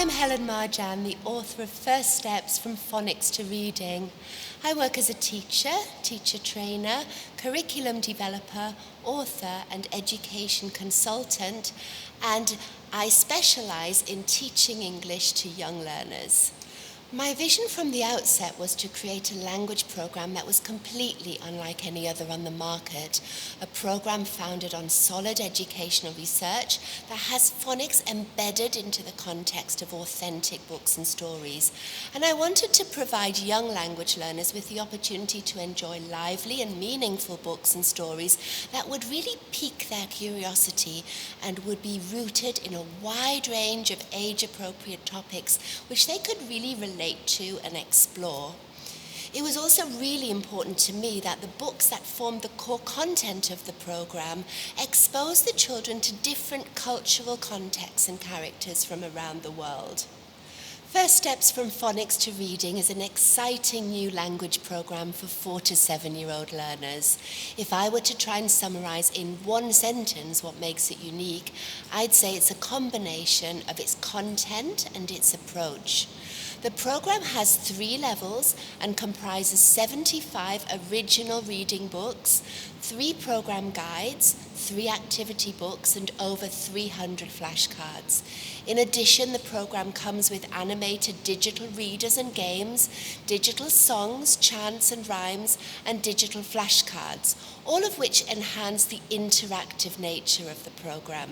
I'm Helen Marjan, the author of First Steps From Phonics to Reading. I work as a teacher, teacher trainer, curriculum developer, author and education consultant, and I specialize in teaching English to young learners. My vision from the outset was to create a language program that was completely unlike any other on the market, a program founded on solid educational research that has phonics embedded into the context of authentic books and stories. And I wanted to provide young language learners with the opportunity to enjoy lively and meaningful books and stories that would really pique their curiosity and would be rooted in a wide range of age-appropriate topics which they could really relate to and explore. It was also really important to me that the books that formed the core content of the program expose the children to different cultural contexts and characters from around the world. First Steps From Phonics to Reading is an exciting new language program for 4 to 7-year-old learners. If I were to try and summarize in one sentence what makes it unique, I'd say it's a combination of its content and its approach. The program has 3 levels and comprises 75 original reading books, 3 program guides, 3 activity books, and over 300 flashcards. In addition, the program comes with animated digital readers and games, digital songs, chants and rhymes, and digital flashcards, all of which enhance the interactive nature of the program.